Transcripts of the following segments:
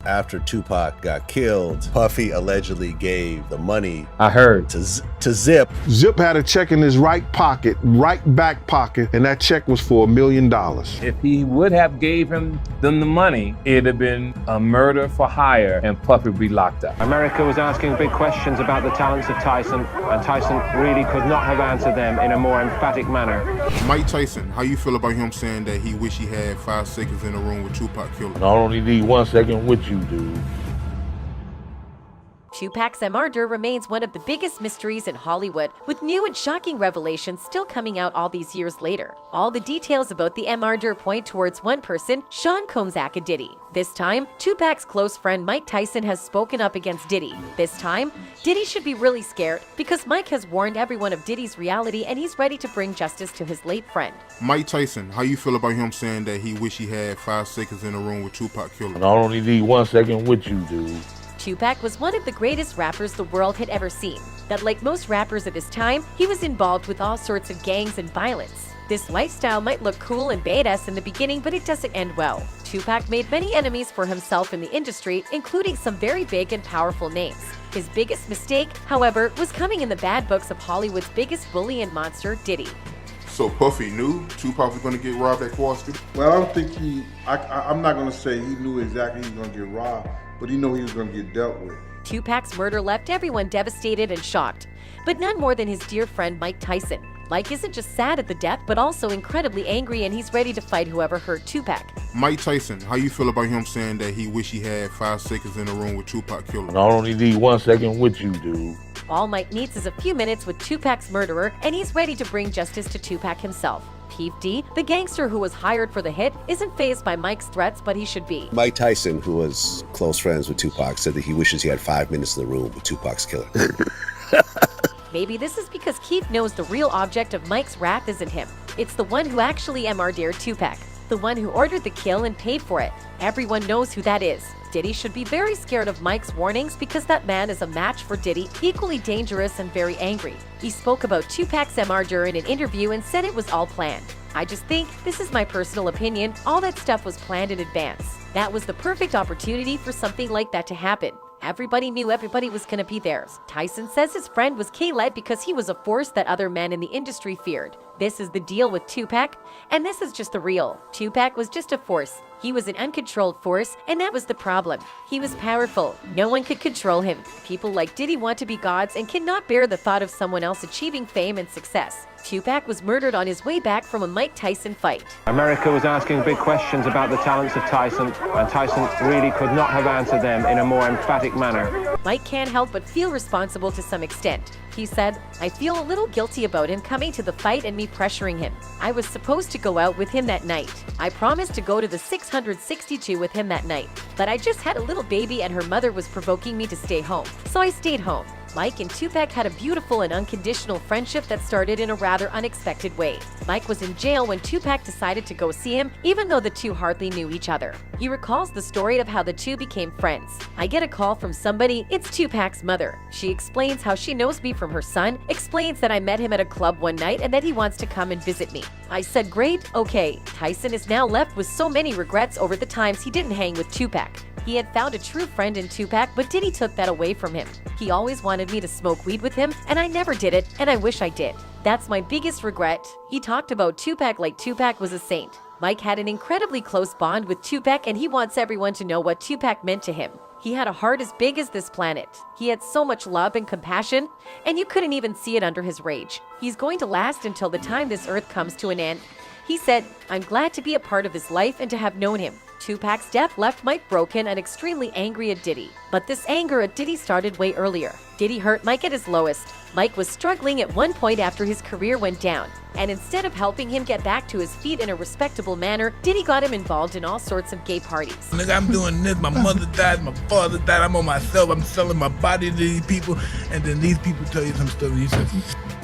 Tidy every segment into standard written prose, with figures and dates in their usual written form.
after Tupac got killed, Puffy allegedly gave the money I heard to Zip. Zip had a check in his right pocket, right back pocket, and that check was for $1 million. if he would have gave them the money, it'd have been a murder for hire and Puffy would be locked up. America was asking big questions about the talents of Tyson, and Tyson really could not have answered them in a more emphatic manner. Mike Tyson, how you feel about him saying that he wish he had 5 seconds in the room with Tupac killed him? I only need 1 second with you, dude. Tupac's murder remains one of the biggest mysteries in Hollywood, with new and shocking revelations still coming out all these years later. All the details about the murder point towards one person, Sean Combs aka Diddy. This time, Tupac's close friend Mike Tyson has spoken up against Diddy. This time, Diddy should be really scared because Mike has warned everyone of Diddy's reality and he's ready to bring justice to his late friend. Mike Tyson, how you feel about him saying that he wish he had 5 seconds in the room with Tupac killed him? I only need 1 second with you, dude. Tupac was one of the greatest rappers the world had ever seen. That like most rappers at his time, he was involved with all sorts of gangs and violence. This lifestyle might look cool and badass in the beginning, but it doesn't end well. Tupac made many enemies for himself in the industry, including some very big and powerful names. His biggest mistake, however, was coming in the bad books of Hollywood's biggest bully and monster, Diddy. So Puffy knew Tupac was going to get robbed at Quad Street? Well, I don't think I'm not going to say he knew exactly he was going to get robbed, but he knew he was going to get dealt with. Tupac's murder left everyone devastated and shocked, but none more than his dear friend Mike Tyson. Mike isn't just sad at the death, but also incredibly angry, and he's ready to fight whoever hurt Tupac. Mike Tyson, how you feel about him saying that he wish he had 5 seconds in the room with Tupac killed him? I only need 1 second with you, dude. All Mike needs is a few minutes with Tupac's murderer, and he's ready to bring justice to Tupac himself. Peep D, the gangster who was hired for the hit, isn't fazed by Mike's threats, but he should be. Mike Tyson, who was close friends with Tupac, said that he wishes he had 5 minutes in the room with Tupac's killer. Maybe this is because Keith knows the real object of Mike's wrath isn't him. It's the one who actually murdered Tupac, the one who ordered the kill and paid for it. Everyone knows who that is. Diddy should be very scared of Mike's warnings because that man is a match for Diddy, equally dangerous and very angry. He spoke about Tupac's murder in an interview and said it was all planned. I just think, this is my personal opinion, all that stuff was planned in advance. That was the perfect opportunity for something like that to happen. Everybody knew everybody was gonna be there. Tyson says his friend was K-Led because he was a force that other men in the industry feared. This is the deal with Tupac, and this is just the real. Tupac was just a force. He was an uncontrolled force, and that was the problem. He was powerful. No one could control him. People like Diddy want to be gods and cannot bear the thought of someone else achieving fame and success. Tupac was murdered on his way back from a Mike Tyson fight. America was asking big questions about the talents of Tyson, and Tyson really could not have answered them in a more emphatic manner. Mike can't help but feel responsible to some extent. He said, "I feel a little guilty about him coming to the fight and me pressuring him. I was supposed to go out with him that night. I promised to go to the 662 with him that night, but I just had a little baby and her mother was provoking me to stay home, so I stayed home." Mike and Tupac had a beautiful and unconditional friendship that started in a rather unexpected way. Mike was in jail when Tupac decided to go see him, even though the two hardly knew each other. He recalls the story of how the two became friends. "I get a call from somebody, it's Tupac's mother. She explains how she knows me from her son, explains that I met him at a club one night and that he wants to come and visit me. I said, great, okay." Tyson is now left with so many regrets over the times he didn't hang with Tupac. He had found a true friend in Tupac, but Diddy took that away from him. He always wanted me to smoke weed with him, and I never did it, and I wish I did. That's my biggest regret. He talked about Tupac like Tupac was a saint. Mike had an incredibly close bond with Tupac, and he wants everyone to know what Tupac meant to him. He had a heart as big as this planet. He had so much love and compassion, and you couldn't even see it under his rage. He's going to last until the time this earth comes to an end. He said, "I'm glad to be a part of his life and to have known him." Tupac's death left Mike broken and extremely angry at Diddy. But this anger at Diddy started way earlier. Diddy hurt Mike at his lowest. Mike was struggling at one point after his career went down. And instead of helping him get back to his feet in a respectable manner, Diddy got him involved in all sorts of gay parties. Nigga, I'm doing this, my mother died, my father died, I'm on myself, I'm selling my body to these people, and then these people tell you some stuff, and you say,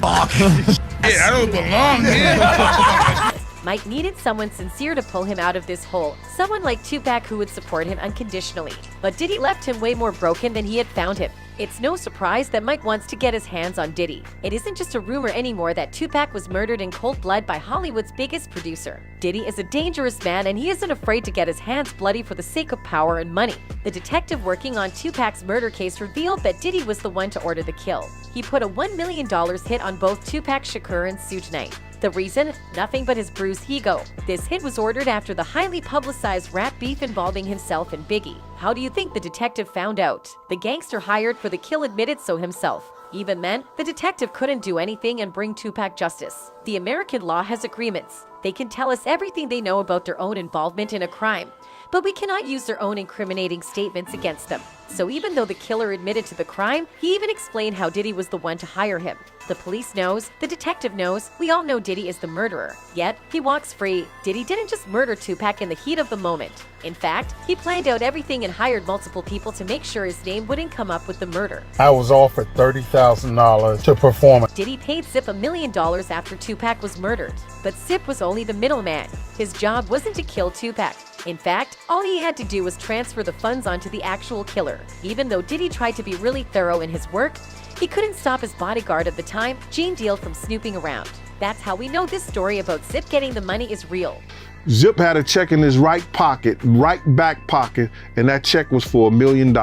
fuck, yeah, I don't belong here. Mike needed someone sincere to pull him out of this hole, someone like Tupac who would support him unconditionally. But Diddy left him way more broken than he had found him. It's no surprise that Mike wants to get his hands on Diddy. It isn't just a rumor anymore that Tupac was murdered in cold blood by Hollywood's biggest producer. Diddy is a dangerous man and he isn't afraid to get his hands bloody for the sake of power and money. The detective working on Tupac's murder case revealed that Diddy was the one to order the kill. He put a $1 million hit on both Tupac Shakur and Suge Knight. The reason? Nothing but his bruised ego. This hit was ordered after the highly publicized rap beef involving himself and Biggie. How do you think the detective found out? The gangster hired for the kill admitted so himself. Even then, the detective couldn't do anything and bring Tupac justice. The American law has agreements. They can tell us everything they know about their own involvement in a crime, but we cannot use their own incriminating statements against them. So even though the killer admitted to the crime, he even explained how Diddy was the one to hire him. The police knows, the detective knows, we all know Diddy is the murderer. Yet, he walks free. Diddy didn't just murder Tupac in the heat of the moment. In fact, he planned out everything and hired multiple people to make sure his name wouldn't come up with the murder. I was offered $30,000 to perform it. Diddy paid Zip $1 million after Tupac was murdered. But Zip was only the middleman. His job wasn't to kill Tupac. In fact, all he had to do was transfer the funds onto the actual killer. Even though Diddy tried to be really thorough in his work, he couldn't stop his bodyguard at the time, Gene Deal, from snooping around. That's how we know this story about Zip getting the money is real. Zip had a check in his right pocket, right back pocket, and that check was for $1 million.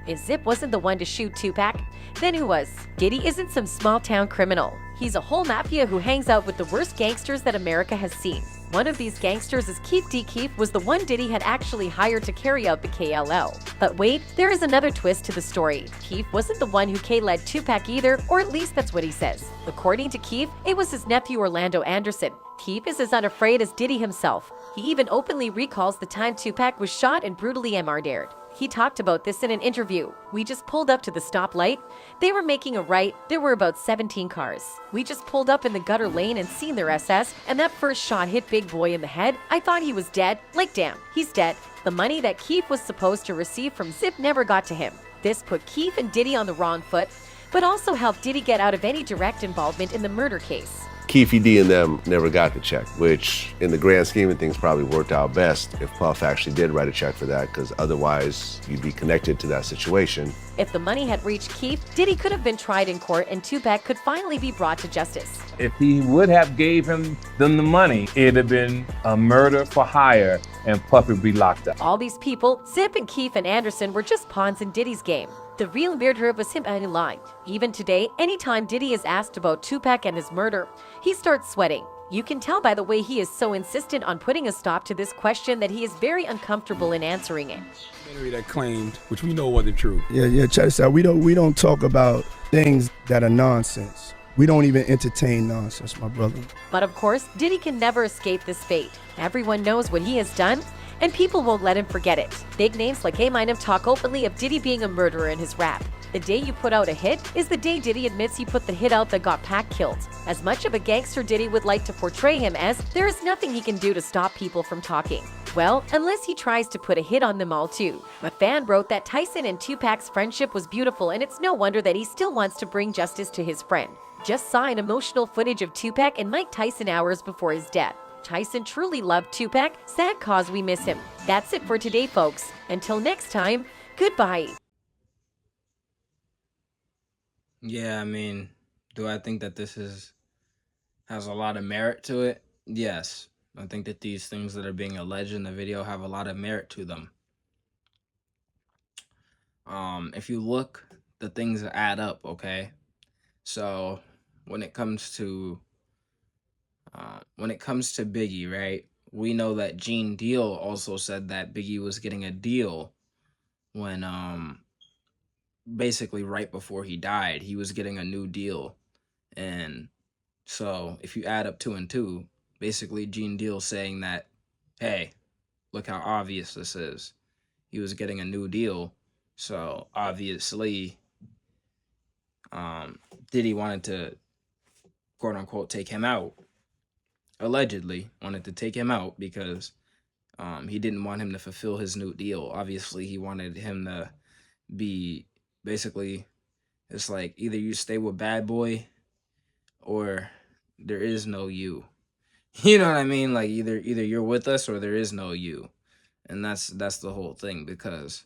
If Zip wasn't the one to shoot Tupac, then who was? Diddy isn't some small-town criminal. He's a whole mafia who hangs out with the worst gangsters that America has seen. One of these gangsters is Keith D. Keith, was the one Diddy had actually hired to carry out the KLL. But wait, there is another twist to the story. Keith wasn't the one who K-led Tupac either, or at least that's what he says. According to Keith, it was his nephew Orlando Anderson. Keith is as unafraid as Diddy himself. He even openly recalls the time Tupac was shot and brutally murdered. He talked about this in an interview. We just pulled up to the stoplight. They were making a right. There were about 17 cars. We just pulled up in the gutter lane and seen their SS, and that first shot hit Big Boy in the head. I thought he was dead. Like, damn, he's dead. The money that Keith was supposed to receive from Zip never got to him. This put Keith and Diddy on the wrong foot, but also helped Diddy get out of any direct involvement in the murder case. Keefy D and them never got the check, which in the grand scheme of things probably worked out best if Puff actually did write a check for that, because otherwise you'd be connected to that situation. If the money had reached Keith, Diddy could have been tried in court and Tupac could finally be brought to justice. If he would have gave them the money, it'd have been a murder for hire and Puff would be locked up. All these people, Zip and Keith and Anderson, were just pawns in Diddy's game. The real murderer was him and line. Even today, anytime Diddy is asked about Tupac and his murder, he starts sweating. You can tell by the way he is so insistent on putting a stop to this question that he is very uncomfortable in answering it. That claimed, which we know wasn't true. Yeah, check this out. We don't talk about things that are nonsense. We don't even entertain nonsense, my brother. But of course, Diddy can never escape this fate. Everyone knows what he has done, and people won't let him forget it. Big names like Eminem talk openly of Diddy being a murderer in his rap. The day you put out a hit is the day Diddy admits he put the hit out that got Pac killed. As much of a gangster Diddy would like to portray him as, there is nothing he can do to stop people from talking. Well, unless he tries to put a hit on them all too. A fan wrote that Tyson and Tupac's friendship was beautiful, and it's no wonder that he still wants to bring justice to his friend. Just saw an emotional footage of Tupac and Mike Tyson hours before his death. Tyson truly loved Tupac. Sad cause we miss him. That's it for today, folks. Until next time, goodbye. Yeah, I mean, do I think that this has a lot of merit to it? Yes. I think that these things that are being alleged in the video have a lot of merit to them. If you look, the things add up, okay? So when it comes to Biggie, right? We know that Gene Deal also said that Biggie was getting a deal when basically right before he died, he was getting a new deal. And so if you add up 2 and 2, basically Gene Deal saying that, hey, look how obvious this is. He was getting a new deal. So obviously Diddy wanted to, quote unquote, take him out. Allegedly wanted to take him out because he didn't want him to fulfill his new deal. Obviously, he wanted him to be basically, it's like either you stay with Bad Boy or there is no you. You know what I mean? Like either you're with us or there is no you. And that's the whole thing, because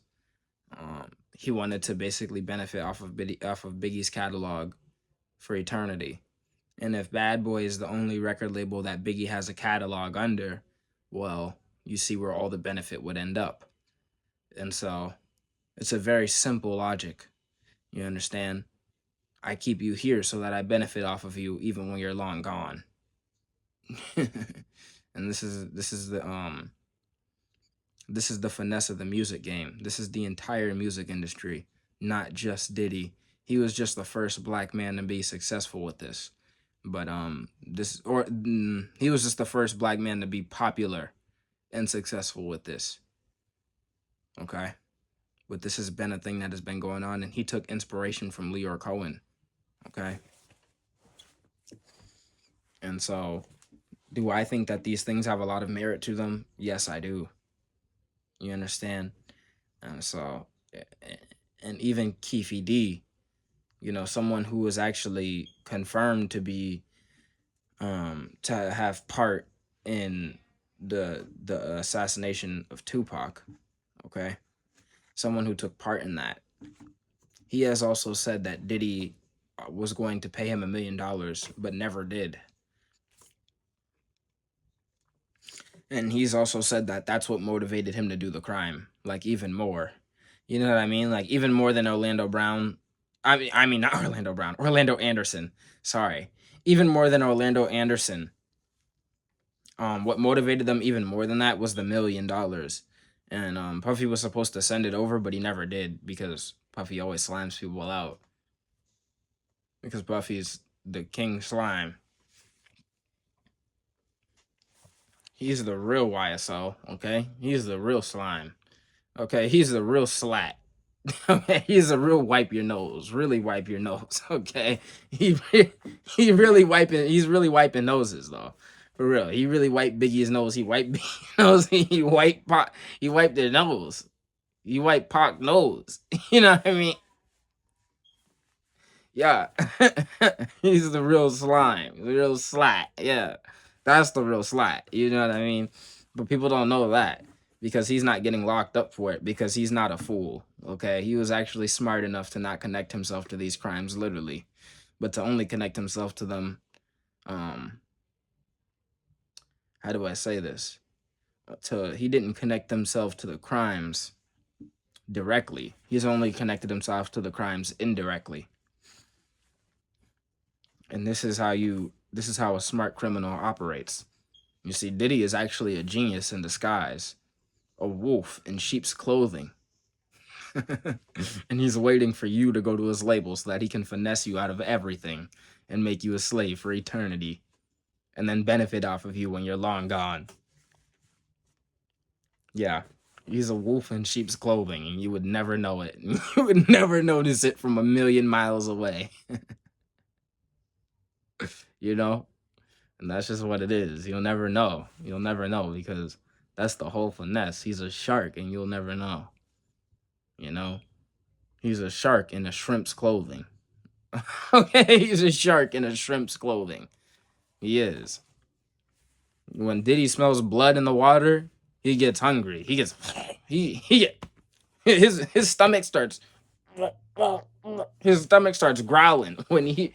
he wanted to basically benefit off of Biggie's catalog for eternity. And if Bad Boy is the only record label that Biggie has a catalog under, well, you see where all the benefit would end up. And so it's a very simple logic. You understand? I keep you here so that I benefit off of you even when you're long gone. And this is the finesse of the music game. This is the entire music industry, not just Diddy. He was just the first black man to be successful with this. But he was just the first black man to be popular and successful with this. Okay? But this has been a thing that has been going on, and he took inspiration from Leor Cohen. Okay? And so, do I think that these things have a lot of merit to them? Yes, I do. You understand? And so, and even Keefe D, you know, someone who was actually confirmed to be, to have part in the assassination of Tupac, okay? Someone who took part in that. He has also said that Diddy was going to pay him $1 million, but never did. And he's also said that that's what motivated him to do the crime, like even more. You know what I mean? Like even more than Orlando Brown. I mean not Orlando Brown, Orlando Anderson. Sorry. Even more than Orlando Anderson. What motivated them even more than that was the $1 million. And Puffy was supposed to send it over, but he never did, because Puffy always slimes people out. Because Puffy's the king slime. He's the real YSL, okay? He's the real slime. Okay, he's the real slat. Okay, he's the real wipe your nose. Really wipe your nose, okay? He's really wiping noses though. For real. He really wiped Biggie's nose. He wiped Biggie's nose. He wiped their nose. He wiped Pac's nose. You know what I mean? Yeah. He's the real slime. The real slat. Yeah. That's the real slat. You know what I mean? But people don't know that, because he's not getting locked up for it, because he's not a fool. Okay? He was actually smart enough to not connect himself to these crimes, literally, but to only connect himself to them. How do I say this? He didn't connect himself to the crimes directly. He's only connected himself to the crimes indirectly. And this is how a smart criminal operates. You see, Diddy is actually a genius in disguise, a wolf in sheep's clothing. And he's waiting for you to go to his label so that he can finesse you out of everything and make you a slave for eternity, and then benefit off of you when you're long gone. Yeah, he's a wolf in sheep's clothing, and you would never know it. You would never notice it from 1,000,000 miles away. You know? And that's just what it is. You'll never know. You'll never know, because that's the whole finesse. He's a shark, and you'll never know. You know? He's a shark in a shrimp's clothing. Okay? He's a shark in a shrimp's clothing. He is. When Diddy smells blood in the water, he gets hungry. His stomach starts growling when he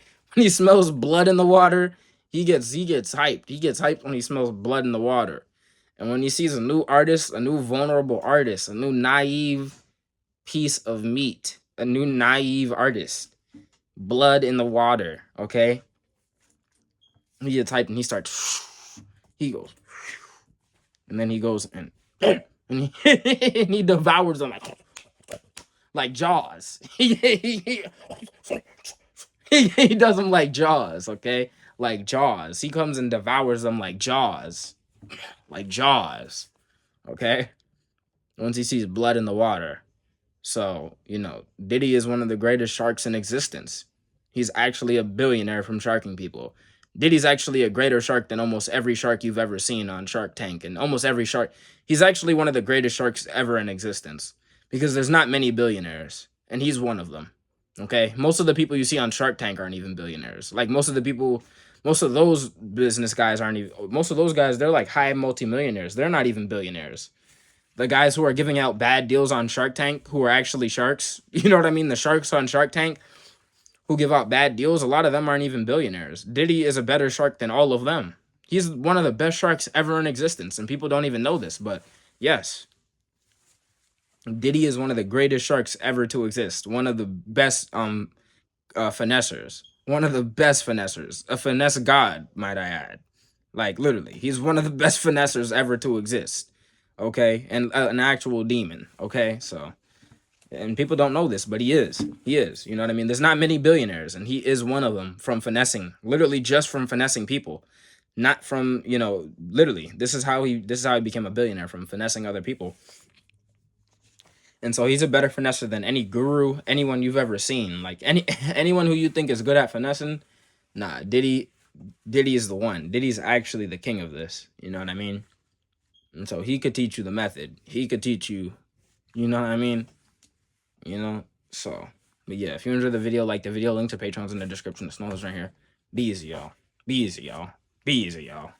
smells blood in the water. He gets hyped. He gets hyped when he smells blood in the water. And when he sees a new artist, a new vulnerable artist, a new naive piece of meat, a new naive artist, blood in the water, okay? He gets hyped and he goes, and then he goes and he devours them like Jaws. He does them like Jaws, okay? Like Jaws. He comes and devours them like Jaws. Like Jaws, okay? Once he sees blood in the water. So, you know, Diddy is one of the greatest sharks in existence. He's actually a billionaire from sharking people. Diddy's actually a greater shark than almost every shark you've ever seen on Shark Tank. And almost every shark. He's actually one of the greatest sharks ever in existence. Because there's not many billionaires. And he's one of them. Okay? Most of the people you see on Shark Tank aren't even billionaires. Like most of the people Most of those business guys aren't even, most of those guys, they're like high multimillionaires. They're not even billionaires. The guys who are giving out bad deals on Shark Tank, who are actually sharks, you know what I mean? The sharks on Shark Tank who give out bad deals, a lot of them aren't even billionaires. Diddy is a better shark than all of them. He's one of the best sharks ever in existence, and people don't even know this, but yes, Diddy is one of the greatest sharks ever to exist. One of the best finessers. One of the best finessers. A finesse god, might I add. Like, literally, he's one of the best finessers ever to exist. Okay? And an actual demon. Okay? So, and people don't know this, but he is. He is. You know what I mean? There's not many billionaires, and he is one of them from finessing. Literally just from finessing people. Not from, you know, literally. This is how he became a billionaire, from finessing other people. And so he's a better finesser than any guru, anyone you've ever seen. Like anyone who you think is good at finessing, nah, Diddy is the one. Diddy's actually the king of this. You know what I mean? And so he could teach you the method. He could teach you, you know what I mean? You know? So, but yeah, if you enjoyed the video, like the video, link to Patreon's in the description. The snow is right here. Be easy, y'all. Be easy, y'all. Be easy, y'all.